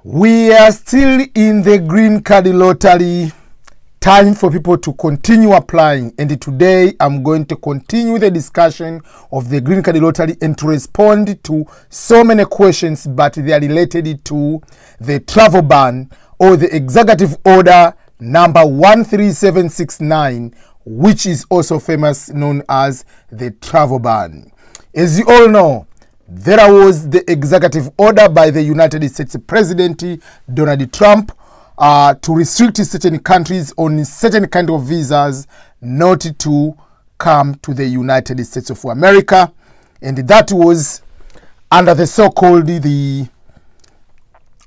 We are still in the green card lottery. Time for people to continue applying, and today I'm going to continue the discussion of the green card lottery and to respond to so many questions, but they are related to the travel ban or the executive order number 13769, which is also famous known as the travel ban. As you all know, there was the executive order by the United States President Donald Trump to restrict certain countries on certain kind of visas not to come to the United States of America, and that was under the so-called the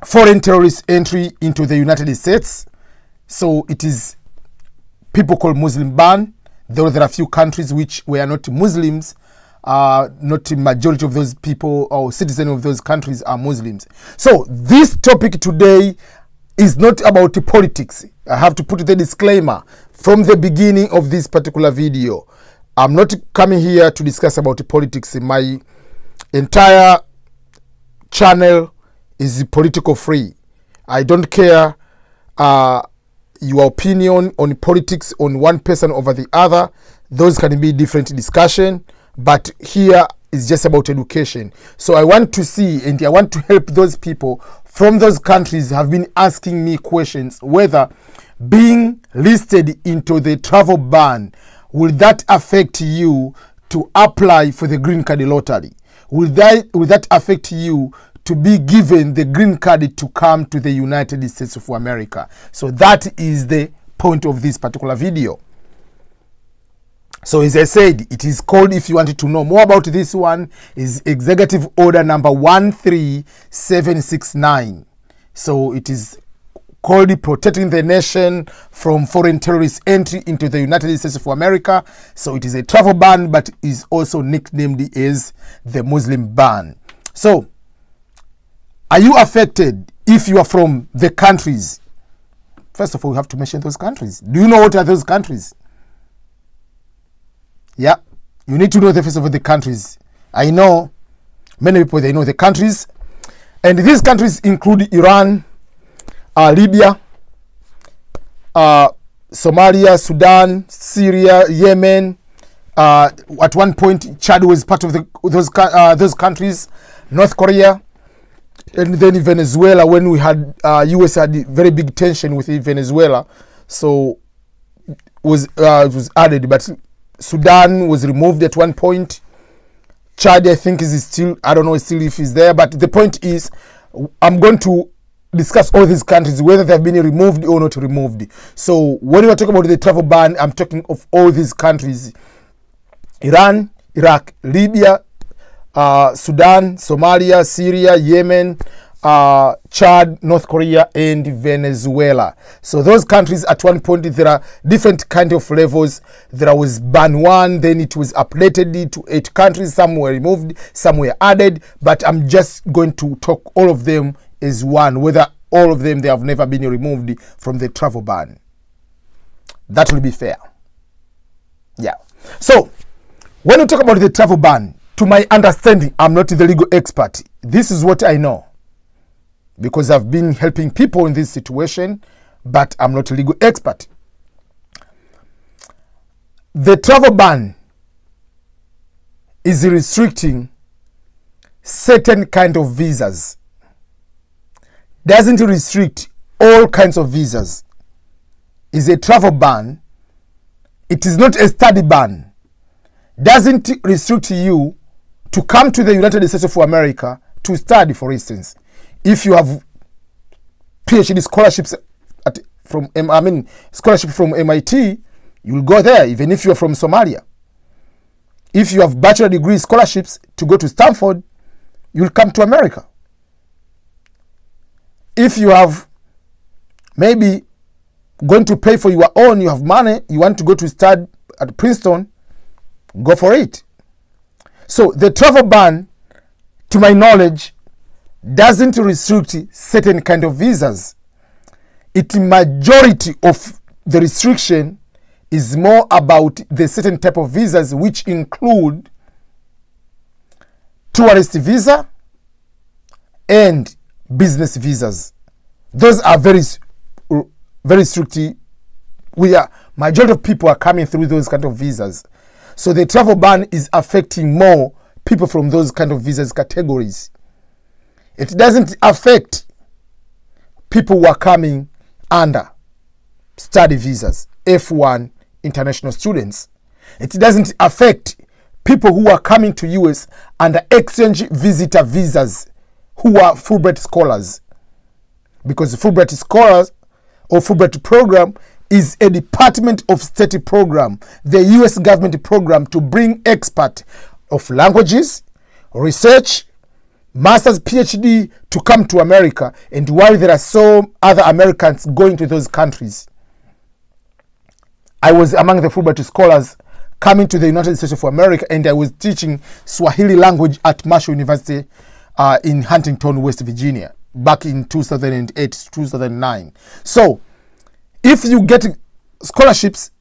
foreign terrorist entry into the United States. So it is people called Muslim ban. Though there are a few countries which were not Muslims, not the majority of those people or citizens of those countries are Muslims. So this topic today is not about politics. I have to put the disclaimer from the beginning of this particular video. I'm not coming here to discuss about politics. My entire channel is political free. I don't care your opinion on politics on one person over the other. Those can be different discussion, but here is just about education. So I want to see and I want to help those people from those countries have been asking me questions whether being listed into the travel ban, will that affect you to apply for the green card lottery? Will that affect you to be given the green card to come to the United States of America? So that is the point of this particular video. So as I said, it is called, if you wanted to know more about this one, is Executive Order number 13769. So it is called Protecting the Nation from Foreign Terrorist Entry into the United States of America. So it is a travel ban, but is also nicknamed as the Muslim ban. So are you affected if you are from the countries? First of all, we have to mention those countries. Do you know what are those countries? Yeah, you need to know the face of the countries. I know many people, they know the countries. And these countries include Iran, Libya, Somalia, Sudan, Syria, Yemen. At one point, Chad was part of those countries. North Korea. And then Venezuela, when we had, US had very big tension with Venezuela. So it was added, but Sudan was removed at one point. Chad, I think, is still, I don't know still if it's there, but the point is, I'm going to discuss all these countries, whether they have been removed or not removed. So when we talk about the travel ban, I'm talking of all these countries: Iran, Iraq, Libya, Sudan, Somalia, Syria, Yemen, Chad, North Korea, and Venezuela. So those countries, at one point, there are different kind of levels. There was ban 1, then it was updated to 8 countries. Some were removed, some were added, but I'm just going to talk all of them as one, whether all of them, they have never been removed from the travel ban. That will be fair. Yeah. So when we talk about the travel ban, to my understanding, I'm not the legal expert. This is what I know, because I've been helping people in this situation, but I'm not a legal expert. The travel ban is restricting certain kind of visas. Doesn't restrict all kinds of visas. It's a travel ban. It is not a study ban. Doesn't restrict you to come to the United States of America to study, for instance. If you have PhD scholarships scholarship from MIT, you will go there, even if you're from Somalia. If you have bachelor degree scholarships to go to Stanford, you'll come to America. If you have maybe going to pay for your own, you have money, you want to go to study at Princeton, go for it. So the travel ban, to my knowledge, doesn't restrict certain kind of visas. The majority of the restriction is more about the certain type of visas, which include tourist visa and business visas. Those are very strict. Majority of people are coming through those kind of visas. So the travel ban is affecting more people from those kind of visas categories. It doesn't affect people who are coming under study visas, F1 international students. It doesn't affect people who are coming to US under exchange visitor visas, who are Fulbright scholars. Because Fulbright scholars or Fulbright program is a Department of State program, the US government program to bring experts of languages, research, master's, PhD to come to America, and while there are so other Americans going to those countries. I was among the Fulbright scholars coming to the United States of America, and I was teaching Swahili language at Marshall University in Huntington, West Virginia, back in 2008, 2009. So, if you get scholarships,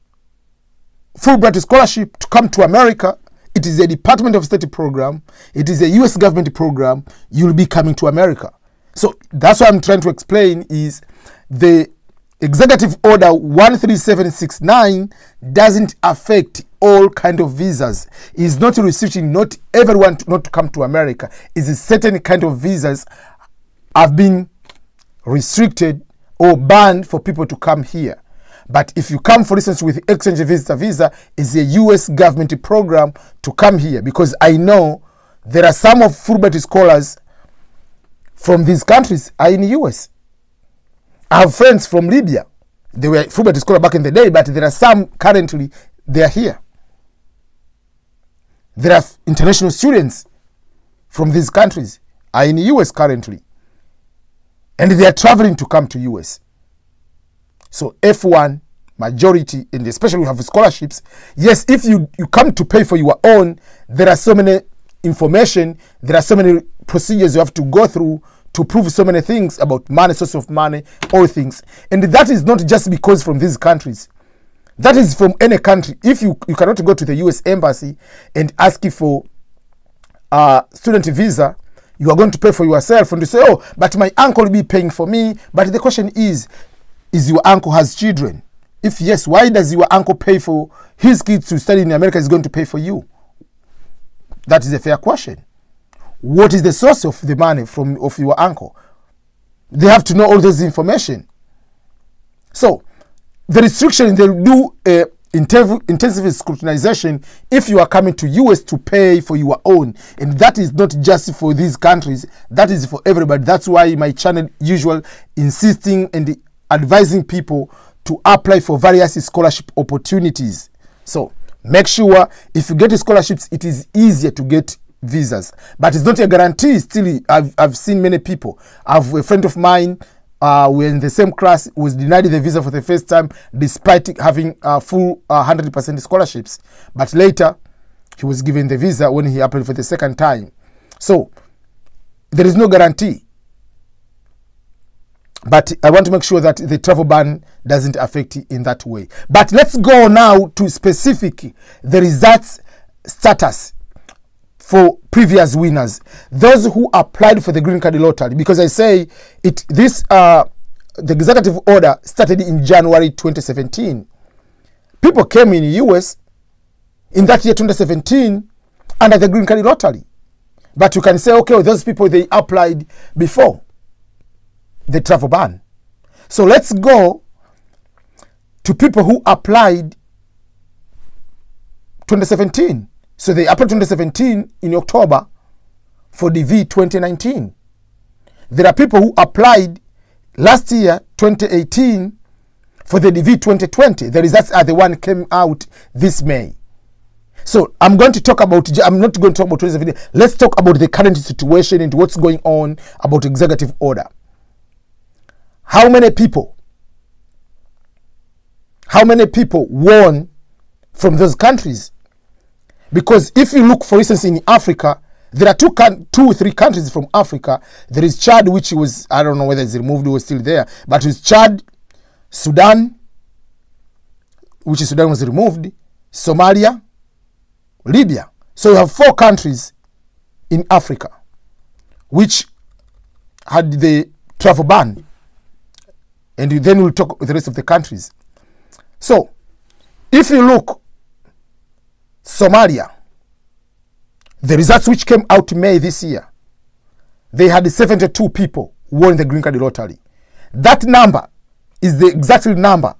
Fulbright scholarship to come to America, it is a Department of State program, it is a US government program, you'll be coming to America. So that's what I'm trying to explain is the Executive Order 13769 doesn't affect all kind of visas. It's not restricting not everyone not to come to America. It's a certain kind of visas have been restricted or banned for people to come here. But if you come, for instance, with exchange visitor visa, it's a US government program to come here, because I know there are some of Fulbright scholars from these countries are in the US. I have friends from Libya. They were Fulbright scholars back in the day, but there are some currently, they are here. There are international students from these countries are in the US currently. And they are traveling to come to US. So F1 majority, and especially we have scholarships. Yes, if you come to pay for your own, there are so many information, there are so many procedures you have to go through to prove so many things about money, source of money, all things. And that is not just because from these countries. That is from any country. If you cannot go to the US embassy and ask for a student visa, you are going to pay for yourself, and you say, oh, but my uncle will be paying for me. But the question is your uncle has children? If yes, why does your uncle pay for his kids to study in America? Is going to pay for you? That is a fair question. What is the source of the money of your uncle? They have to know all this information. So the restriction, they'll do intensive scrutinization if you are coming to US to pay for your own, and that is not just for these countries, that is for everybody. That's why my channel usual insisting and advising people to apply for various scholarship opportunities. So make sure if you get scholarships, it is easier to get visas, but it's not a guarantee. Still, I've seen many people. I have a friend of mine, we're in the same class, was denied the visa for the first time despite having full 100% scholarships, but later he was given the visa when he applied for the second time. So there is no guarantee, but I want to make sure that the travel ban doesn't affect it in that way. But let's go now to specific the results status for previous winners, those who applied for the green card lottery, because I say it. The executive order started in January 2017. People came in the US in that year 2017 under the green card lottery, but you can say, okay, well, those people, they applied before the travel ban. So let's go to people who applied 2017. So they applied 2017 in October for DV 2019. There are people who applied last year, 2018, for the DV 2020. The results are the one came out this May. So I'm going to talk about, I'm not going to talk about 2017. Let's talk about the current situation and what's going on about executive order. How many people won from those countries? Because if you look, for instance, in Africa, there are two, 3 countries from Africa. There is Chad, which was, I don't know whether it's removed or still there, but it's Chad, Sudan, which is Sudan was removed, Somalia, Libya. So you have 4 countries in Africa which had the travel ban. and then we'll talk with the rest of the countries. So, if you look, Somalia, the results which came out May this year, they had 72 people who won the green card lottery. That number is the exact number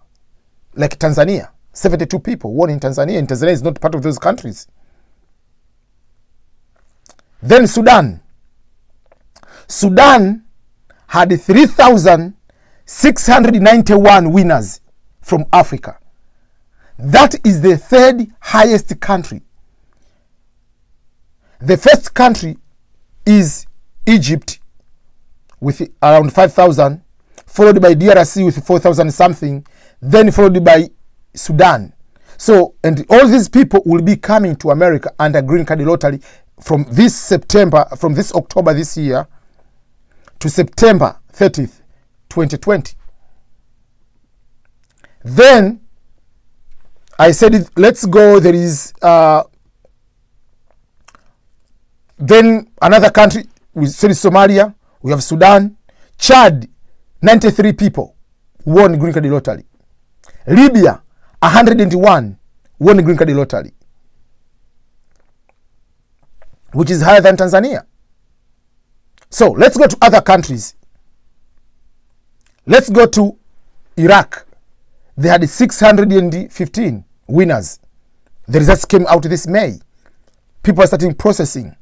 like Tanzania. 72 people won in Tanzania, and Tanzania is not part of those countries. Then Sudan. Sudan had 3,691 winners from Africa. That is the third highest country. The first country is Egypt with around 5,000, followed by DRC with 4,000 something, then followed by Sudan. So, and all these people will be coming to America under green card lottery from this October this year to September 30th, 2020. Then I said, let's go, there is then another country, we said Somalia, we have Sudan, Chad, 93 people won green card lottery. Libya, 101 won green card lottery, which is higher than Tanzania. So let's go to other countries. Let's go to Iraq. They had 615 winners. The results came out this May. People are starting processing.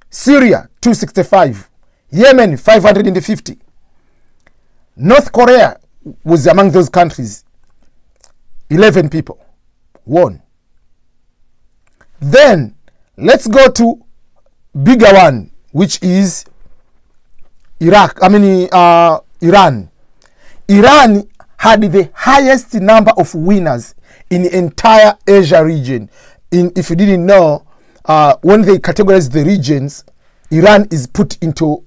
Syria, 265. Yemen, 550. North Korea was among those countries. 11 people won. Then let's go to bigger one, which is Iran. Iran had the highest number of winners in the entire Asia region. If you didn't know, when they categorize the regions, Iran is put into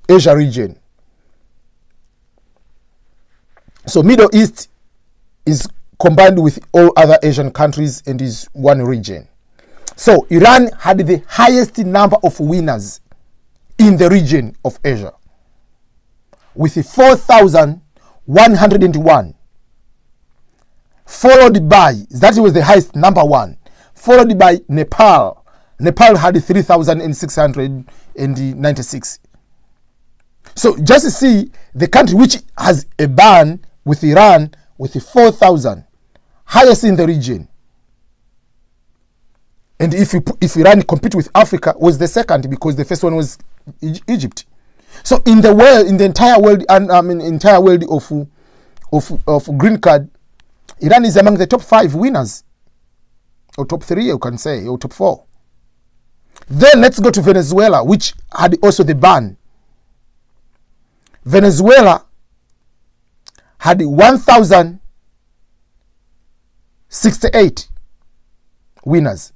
Asia region. So Middle East is combined with all other Asian countries and is one region. So Iran had the highest number of winners in the region of Asia with 4,101, followed by, that was the highest, number one, followed by Nepal. Nepal had 3,696. So just see the country which has a ban with Iran with 4,000, highest in the region. And if Iran compete with Africa, was the second, because the first one was Egypt. So in the world, in the entire world, entire world of green card, Iran is among the top 5 winners, or top 3, you can say, or top 4. Then let's go to Venezuela, which had also the ban. Venezuela had 1,068 winners.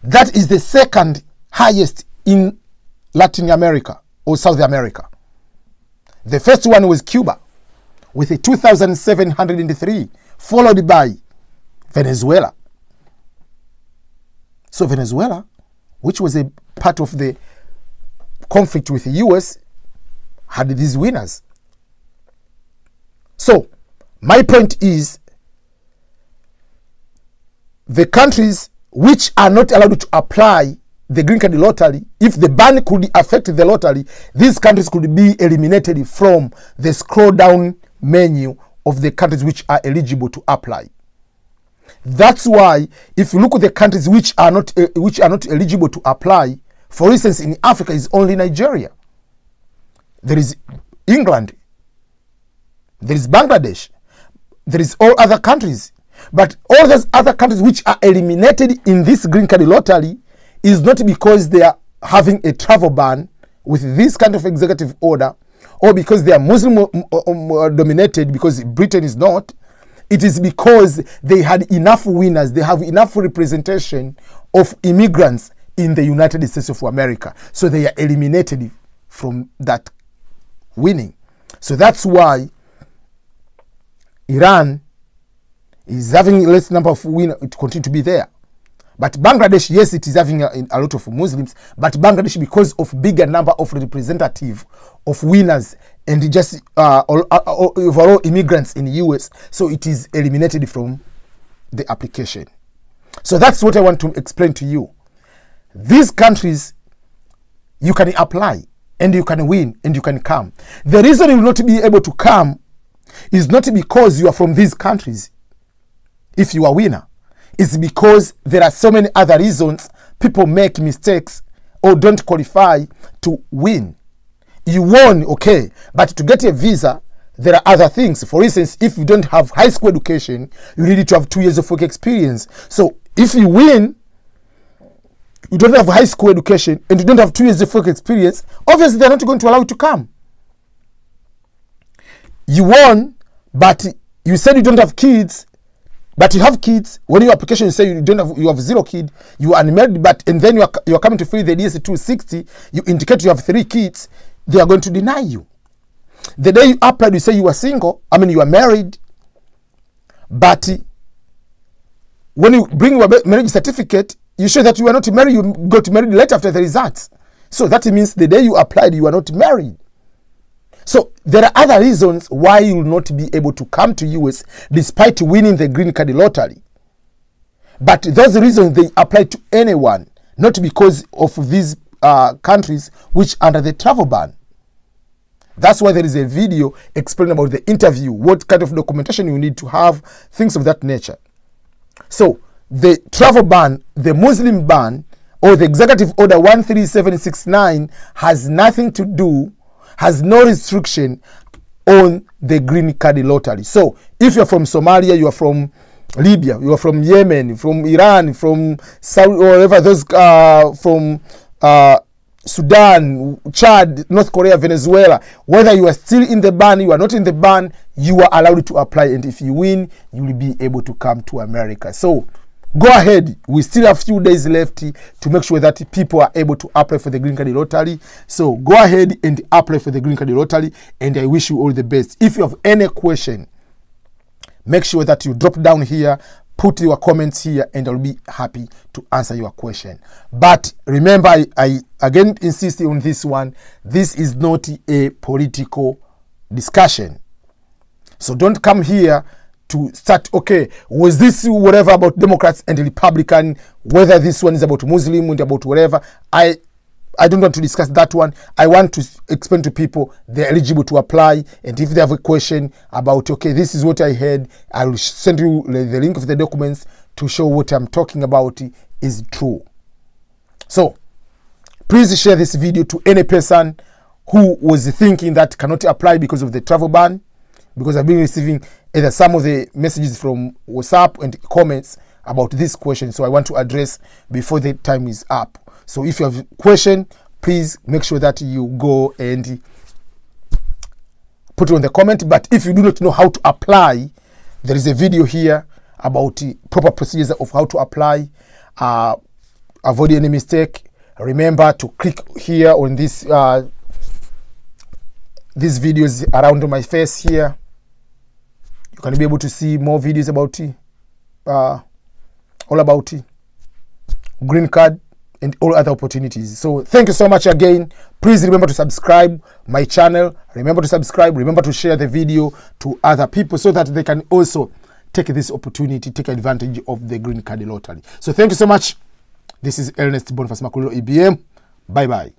That is the second highest in Latin America or South America. The first one was Cuba with a 2,703, followed by Venezuela. So Venezuela, which was a part of the conflict with the US, had these winners. So my point is, the countries which are not allowed to apply the green card lottery, if the ban could affect the lottery, these countries could be eliminated from the scroll down menu of the countries which are eligible to apply. That's why if you look at the countries which are not eligible to apply, for instance, in Africa is only Nigeria. There is England. There is Bangladesh. There is all other countries. But all those other countries which are eliminated in this green card lottery is not because they are having a travel ban with this kind of executive order, or because they are Muslim dominated, because Britain is not. It is because they had enough winners, they have enough representation of immigrants in the United States of America. So they are eliminated from that winning. So that's why Iran is having less number of winners to continue to be there. But Bangladesh, yes, it is having a lot of Muslims, but Bangladesh, because of bigger number of representative of winners and just overall immigrants in the US, so it is eliminated from the application. So that's what I want to explain to you. These countries, you can apply and you can win and you can come. The reason you will not be able to come is not because you are from these countries. If you are a winner, it's because there are so many other reasons people make mistakes or don't qualify to win. You won, okay, but to get a visa, there are other things. For instance, if you don't have high school education, you need to have 2 years of work experience. So if you win, you don't have high school education and you don't have 2 years of work experience, obviously they're not going to allow you to come. You won, but you said you don't have kids, but you have kids. When your application you say you have 0 kids, you are unmarried, but and then you are coming to fill the DS 260, you indicate you have 3 kids, they are going to deny you. The day you applied, you say you are single, you are married, but when you bring your marriage certificate, you show that you are not married, you got married later after the results. So that means the day you applied, you are not married. So there are other reasons why you will not be able to come to US despite winning the green card lottery. But those reasons, they apply to anyone, not because of these countries which are under the travel ban. That's why there is a video explaining about the interview, what kind of documentation you need to have, things of that nature. So the travel ban, the Muslim ban, or the Executive Order 13769 has nothing to do, has no restriction on the green card lottery. So if you're from Somalia, you are from Libya, you are from Yemen, from Iran, from Saudi, or whatever, those from Sudan, Chad, North Korea, Venezuela, whether you are still in the ban, you are not in the ban, you are allowed to apply, and if you win, you will be able to come to America. So go ahead. We still have few days left to make sure that people are able to apply for the green card lottery. So go ahead and apply for the green card lottery, and I wish you all the best. If you have any question, make sure that you drop down here, put your comments here, and I'll be happy to answer your question. But remember, I again insist on this one. This is not a political discussion. So don't come here to start, okay, was this whatever about Democrats and Republican, whether this one is about Muslim and about whatever. I don't want to discuss that one. I want to explain to people they're eligible to apply, and if they have a question about, okay, this is what I heard, I will send you the link of the documents to show what I'm talking about is true. So please share this video to any person who was thinking that cannot apply because of the travel ban, because I've been receiving either some of the messages from WhatsApp and comments about this question, so I want to address before the time is up. So if you have a question, please make sure that you go and put it on the comment. But if you do not know how to apply, there is a video here about proper procedures of how to apply. Avoid any mistake. Remember to click here on this these videos around my face here. You can be able to see more videos about all about green card and all other opportunities. So thank you so much again. Please remember to subscribe my channel. Remember to subscribe. Remember to share the video to other people so that they can also take this opportunity, take advantage of the green card lottery. So thank you so much. This is Ernest Boniface Makulilo, EBM. Bye-bye.